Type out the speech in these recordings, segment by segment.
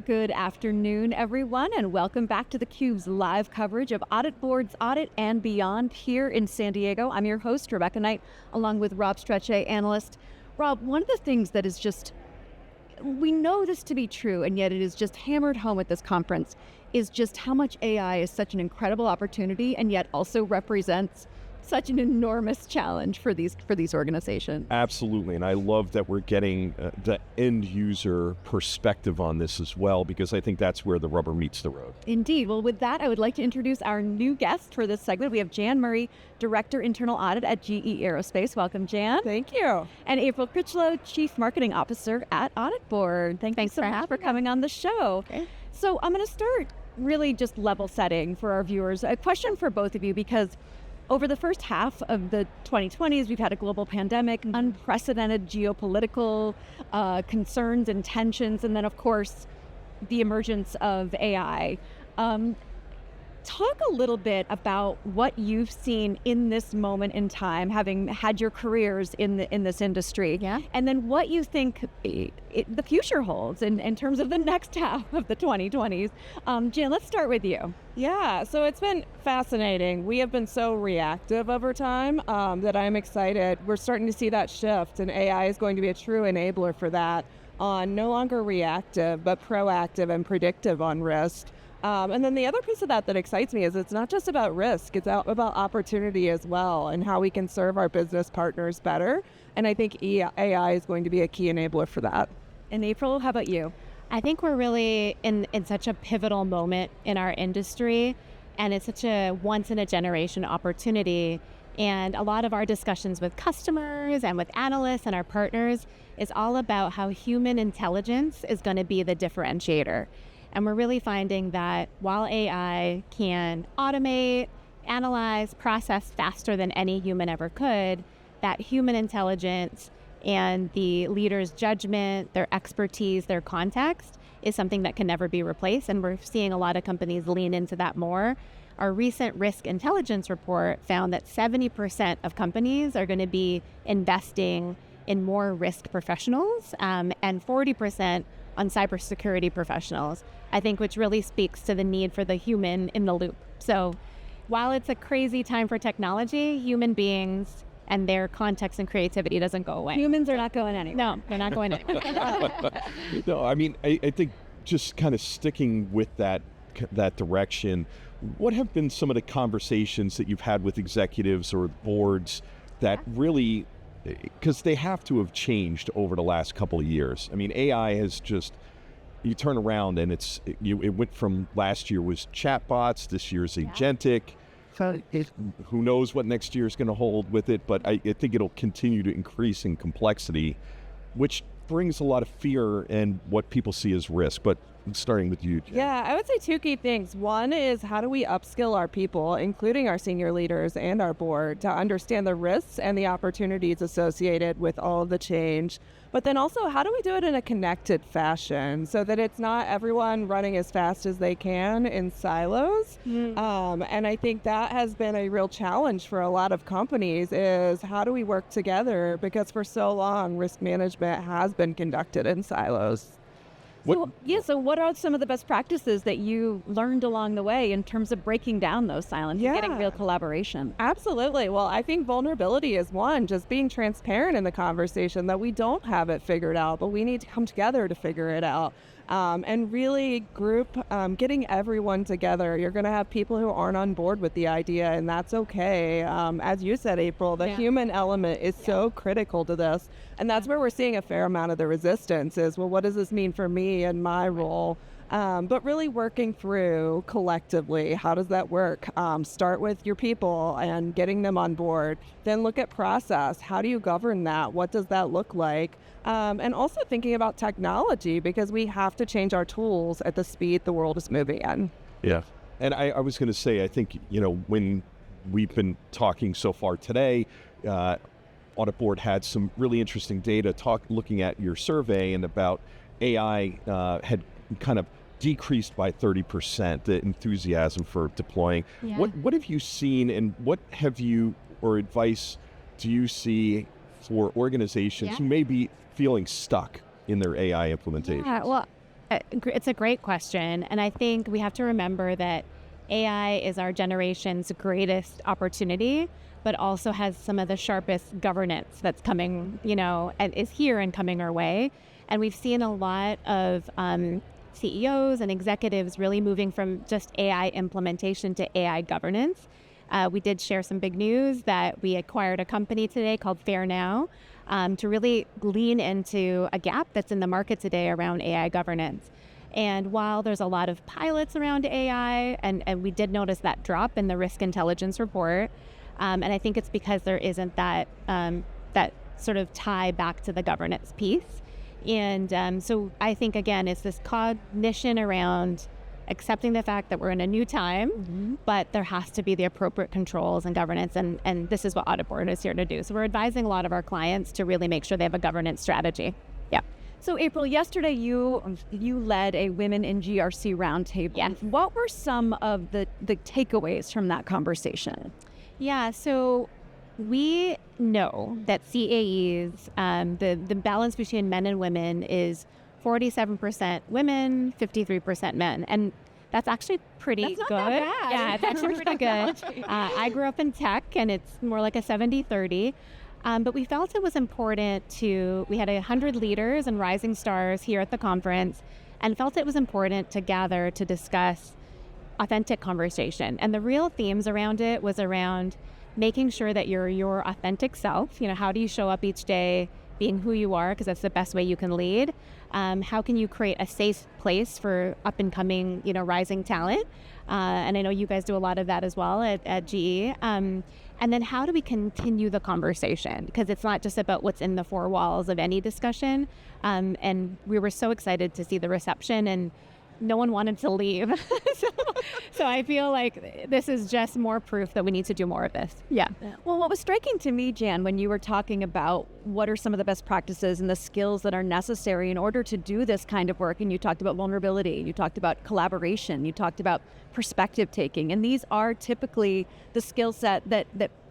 Good afternoon, everyone, and welcome back to theCUBE's live coverage of AuditBoard's Audit and Beyond here in San Diego. I'm your host, Rebecca Knight, along with Rob Strechay, analyst. Rob, one of the things that is just, we know this to be true, and yet it is just hammered home at this conference, is just how much AI is such an incredible opportunity and yet also represents such an enormous challenge for these organizations. Absolutely, and I love that we're getting the end user perspective on this as well, because I think that's where the rubber meets the road. Indeed. Well, with that, I would like to introduce our new guest for this segment. We have Jan Murry, Director Internal Audit at GE Aerospace. Welcome, Jan. Thank you. And April Crichlow, Chief Marketing Officer at AuditBoard. Thanks so much for coming on the show. Okay. So I'm going to start really just level setting for our viewers. A question for both of you, because over the first half of the 2020s, we've had a global pandemic, unprecedented geopolitical concerns and tensions, and then, of course, the emergence of AI. Talk a little bit about what you've seen in this moment in time, having had your careers in this industry, and then what you think the future holds in terms of the next half of the 2020s. Jan, let's start with you. Yeah, so it's been fascinating. We have been so reactive over time that I'm excited. We're starting to see that shift, and AI is going to be a true enabler for that, on no longer reactive, but proactive and predictive on risk. And then the other piece of that excites me is it's not just about risk, it's about opportunity as well, and how we can serve our business partners better. And I think AI is going to be a key enabler for that. And April, how about you? I think we're really in such a pivotal moment in our industry, and it's such a once-in-a-generation opportunity. And a lot of our discussions with customers and with analysts and our partners is all about how human intelligence is going to be the differentiator. And we're really finding that while AI can automate, analyze, process faster than any human ever could, that human intelligence and the leader's judgment, their expertise, their context is something that can never be replaced. And we're seeing a lot of companies lean into that more. Our recent risk intelligence report found that 70% of companies are going to be investing in more risk professionals and 40% on cybersecurity professionals, I think, which really speaks to the need for the human in the loop. So while it's a crazy time for technology, human beings and their context and creativity doesn't go away. Humans are not going anywhere. No, they're not going anywhere. No, I mean, I think just kind of sticking with that direction, what have been some of the conversations that you've had with executives or boards that really, because they have to have changed over the last couple of years. I mean, AI has just, you turn around and it went from last year was chatbots, this year's agentic. Who knows what next year is going to hold with it, but I think it'll continue to increase in complexity, which brings a lot of fear and what people see as risk. But starting with you, Jen. Yeah, I would say two key things. One is, how do we upskill our people, including our senior leaders and our board, to understand the risks and the opportunities associated with all of the change? But then also, how do we do it in a connected fashion so that it's not everyone running as fast as they can in silos? And I think that has been a real challenge for a lot of companies, is how do we work together? Because for so long, risk management has been conducted in silos. So what are some of the best practices that you learned along the way in terms of breaking down those silos and getting real collaboration? Absolutely. Well, I think vulnerability is one, just being transparent in the conversation that we don't have it figured out, but we need to come together to figure it out. And really getting everyone together. You're going to have people who aren't on board with the idea, and that's okay. As you said, April, the human element is so critical to this. And that's where we're seeing a fair amount of the resistance is, well, what does this mean for me and my role? But really working through collectively, how does that work? Start with your people and getting them on board. Then look at process. How do you govern that? What does that look like? And also thinking about technology, because we have to change our tools at the speed the world is moving in. Yeah. And I was going to say, I think, when we've been talking so far today, AuditBoard had some really interesting data looking at your survey and about AI had kind of decreased by 30%, the enthusiasm for deploying. Yeah. What have you seen, and what have you, or advice do you see for organizations who may be feeling stuck in their AI implementation? Yeah, well, It's a great question. And I think we have to remember that AI is our generation's greatest opportunity, but also has some of the sharpest governance that's coming, and is here and coming our way. And we've seen a lot of CEOs and executives really moving from just AI implementation to AI governance. We did share some big news that we acquired a company today called FairNow to really lean into a gap that's in the market today around AI governance. And while there's a lot of pilots around AI, and we did notice that drop in the risk intelligence report, and I think it's because there isn't that sort of tie back to the governance piece. And so I think, again, it's this cognition around accepting the fact that we're in a new time, but there has to be the appropriate controls and governance, and this is what AuditBoard is here to do. So we're advising a lot of our clients to really make sure they have a governance strategy. Yeah. So April, yesterday you led a Women in GRC roundtable. Yes. What were some of the takeaways from that conversation? Yeah, so we know that CAEs, the balance between men and women is 47% women, 53% men. And that's actually pretty good. That bad. Yeah, it's actually pretty good. I grew up in tech, and it's more like a 70-30. But we felt it was important we had 100 leaders and rising stars here at the conference, and felt it was important to gather to discuss authentic conversation. And the real themes around it was around making sure that you're your authentic self. How do you show up each day being who you are, because that's the best way you can lead. How can you create a safe place for up and coming, rising talent? And I know you guys do a lot of that as well at GE. And then how do we continue the conversation? Because it's not just about what's in the four walls of any discussion. And we were so excited to see the reception, and no one wanted to leave. So I feel like this is just more proof that we need to do more of this. Yeah. Well, what was striking to me, Jan, when you were talking about what are some of the best practices and the skills that are necessary in order to do this kind of work, and you talked about vulnerability, you talked about collaboration, you talked about perspective taking, and these are typically the skill set that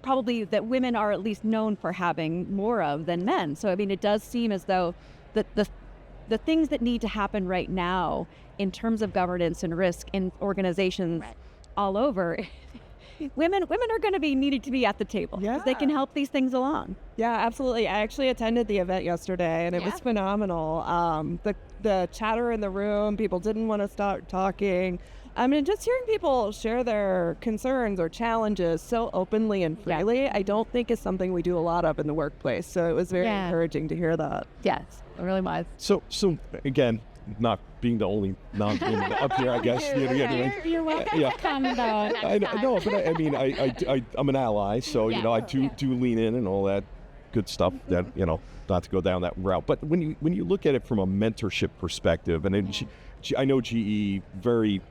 probably that women are at least known for having more of than men. So, I mean, it does seem as though the things that need to happen right now in terms of governance and risk in organizations all over, women are going to be needed to be at the table because they can help these things along. Yeah, absolutely. I actually attended the event yesterday, and it was phenomenal. The chatter in the room, people didn't want to start talking. I mean, just hearing people share their concerns or challenges so openly and freely, I don't think is something we do a lot of in the workplace. So it was very encouraging to hear that. Yes, it really was. So again, not being the only non-woman up here, I guess. You're welcome to come, though. I know, but I'm an ally, so I do lean in and all that good stuff. That not to go down that route. But when you look at it from a mentorship perspective, and I know GE very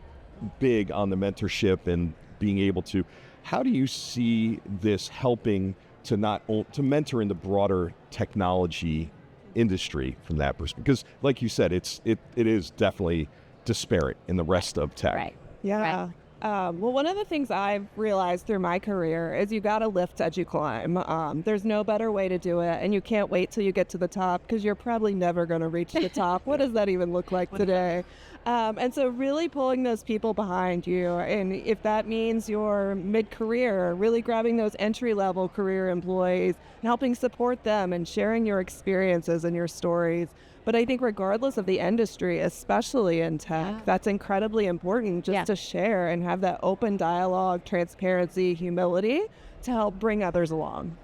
big on the mentorship and being able to. How do you see this helping to to mentor in the broader technology industry from that perspective? Because, like you said, it is definitely disparate in the rest of tech. Right. Yeah. Right. Well, one of the things I've realized through my career is you got to lift as you climb. There's no better way to do it, and you can't wait till you get to the top because you're probably never going to reach the top. What does that even look like today? And so really pulling those people behind you, and if that means you're mid-career, really grabbing those entry-level career employees and helping support them and sharing your experiences and your stories. But I think regardless of the industry, especially in tech, that's incredibly important just to share and have that open dialogue, transparency, humility to help bring others along.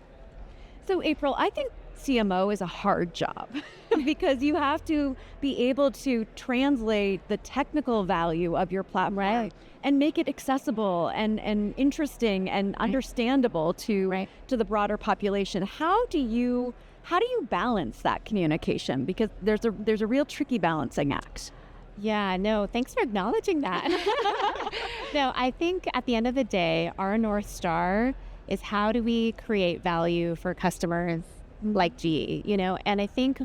So April, I think CMO is a hard job because you have to be able to translate the technical value of your platform and make it accessible and interesting and understandable to the broader population. How do you balance that communication? Because there's a real tricky balancing act. Yeah, no, thanks for acknowledging that. No, I think at the end of the day, our North Star is how do we create value for customers like GE, and I think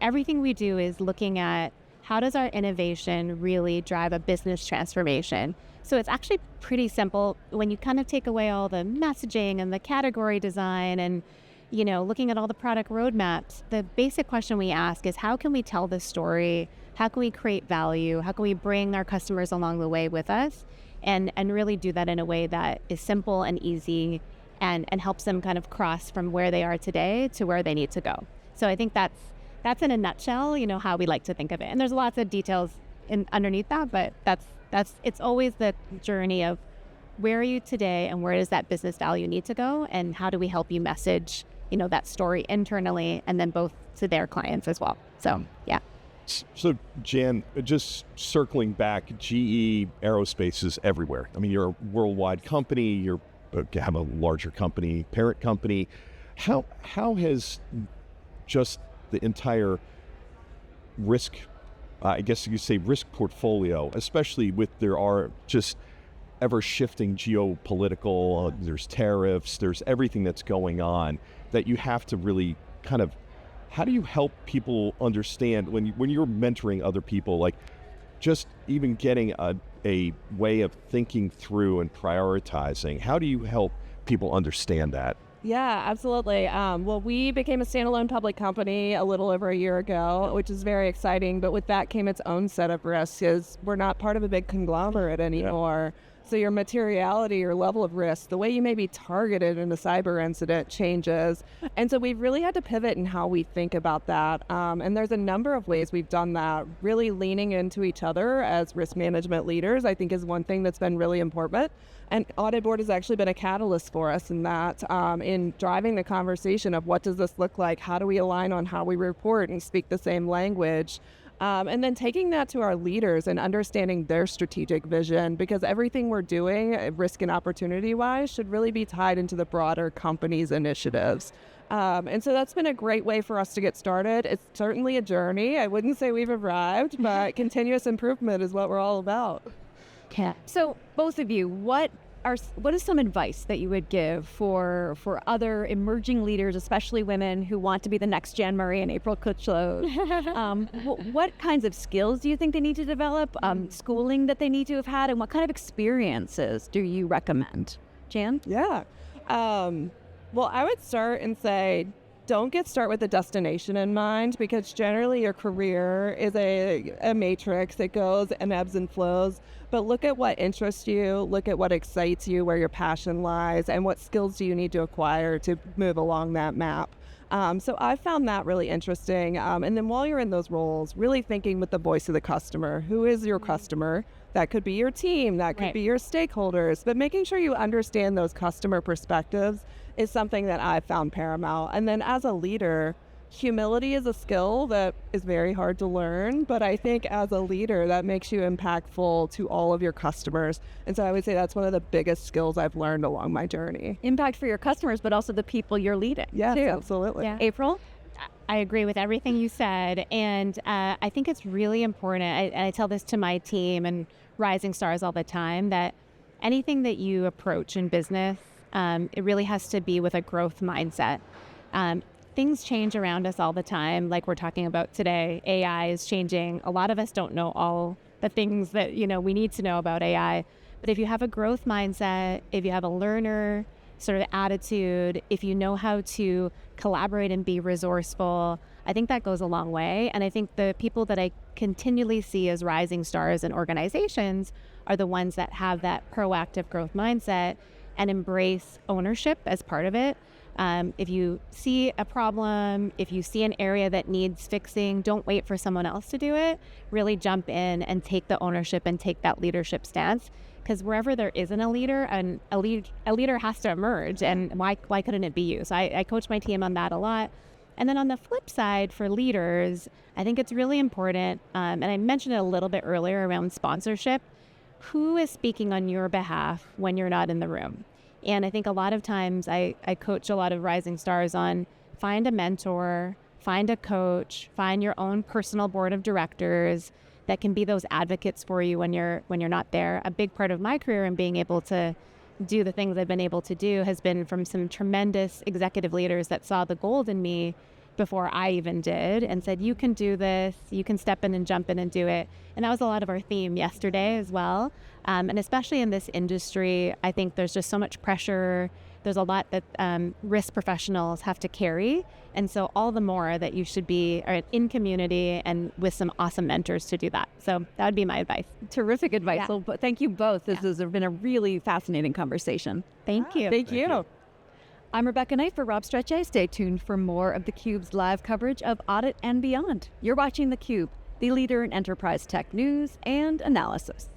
everything we do is looking at how does our innovation really drive a business transformation. So it's actually pretty simple when you kind of take away all the messaging and the category design and looking at all the product roadmaps, the basic question we ask is, how can we tell this story? How can we create value? How can we bring our customers along the way with us and really do that in a way that is simple and easy and helps them kind of cross from where they are today to where they need to go. So I think that's in a nutshell, how we like to think of it. And there's lots of details underneath that, but it's always the journey of where are you today and where does that business value need to go, and how do we help you message, that story internally and then both to their clients as well. So, yeah. So, Jan, just circling back, GE Aerospace is everywhere. I mean, you're a worldwide company, you have a larger company, parent company. How has just the entire risk, I guess you could say risk portfolio, especially with there are just ever-shifting geopolitical, there's tariffs, there's everything that's going on, that you have to really kind of, how do you help people understand when you're mentoring other people, like just even getting a way of thinking through and prioritizing, how do you help people understand that? Yeah, absolutely. Well, we became a standalone public company a little over a year ago, which is very exciting. But with that came its own set of risks, because we're not part of a big conglomerate anymore. Yeah. So your materiality, your level of risk, the way you may be targeted in a cyber incident changes. And so we've really had to pivot in how we think about that. And there's a number of ways we've done that. Really leaning into each other as risk management leaders, I think, is one thing that's been really important. And AuditBoard has actually been a catalyst for us in that, in driving the conversation of what does this look like? How do we align on how we report and speak the same language? And then taking that to our leaders and understanding their strategic vision, because everything we're doing, risk and opportunity-wise, should really be tied into the broader company's initiatives. And so that's been a great way for us to get started. It's certainly a journey. I wouldn't say we've arrived, but continuous improvement is what we're all about. Okay. So both of you, what is some advice that you would give for other emerging leaders, especially women who want to be the next Jan Murry and April Crichlow? What kinds of skills do you think they need to develop, schooling that they need to have had, and what kind of experiences do you recommend? Jan? Yeah. Well, I would start and say, don't start with a destination in mind, because generally your career is a matrix. It goes and ebbs and flows. But look at what interests you, look at what excites you, where your passion lies, and what skills do you need to acquire to move along that map. So I found that really interesting. And then while you're in those roles, really thinking with the voice of the customer. Who is your customer? That could be your team, that could be your stakeholders, but making sure you understand those customer perspectives is something that I've found paramount. And then as a leader, humility is a skill that is very hard to learn, but I think as a leader, that makes you impactful to all of your customers. And so I would say that's one of the biggest skills I've learned along my journey. Impact for your customers, but also the people you're leading. Yes, too. absolutely. Yeah. April? I agree with everything you said. And I think it's really important. I tell this to my team and rising stars all the time, that anything that you approach in business, it really has to be with a growth mindset. Things change around us all the time, like we're talking about today. AI is changing. A lot of us don't know all the things that we need to know about AI. But if you have a growth mindset, if you have a learner sort of attitude, if you know how to collaborate and be resourceful, I think that goes a long way. And I think the people that I continually see as rising stars in organizations are the ones that have that proactive growth mindset and embrace ownership as part of it. If you see a problem, if you see an area that needs fixing, don't wait for someone else to do it. Really jump in and take the ownership and take that leadership stance. Because wherever there isn't a leader, and a leader has to emerge. And why couldn't it be you? So I coach my team on that a lot. And then on the flip side, for leaders, I think it's really important, and I mentioned it a little bit earlier around sponsorship. Who is speaking on your behalf when you're not in the room? And I think a lot of times I coach a lot of rising stars on find a mentor, find a coach, find your own personal board of directors that can be those advocates for you when you're not there. A big part of my career in being able to do the things I've been able to do has been from some tremendous executive leaders that saw the gold in me before I even did and said, you can do this, you can step in and jump in and do it. And that was a lot of our theme yesterday as well. And especially in this industry, I think there's just so much pressure there's a lot that risk professionals have to carry. And so all the more that you should be in community and with some awesome mentors to do that. So that would be my advice. Terrific advice. Yeah. Well, but thank you both. This has been a really fascinating conversation. Thank you. Thank you. I'm Rebecca Knight for Rob Strechay. Stay tuned for more of theCUBE's live coverage of Audit and Beyond. You're watching theCUBE, the leader in enterprise tech news and analysis.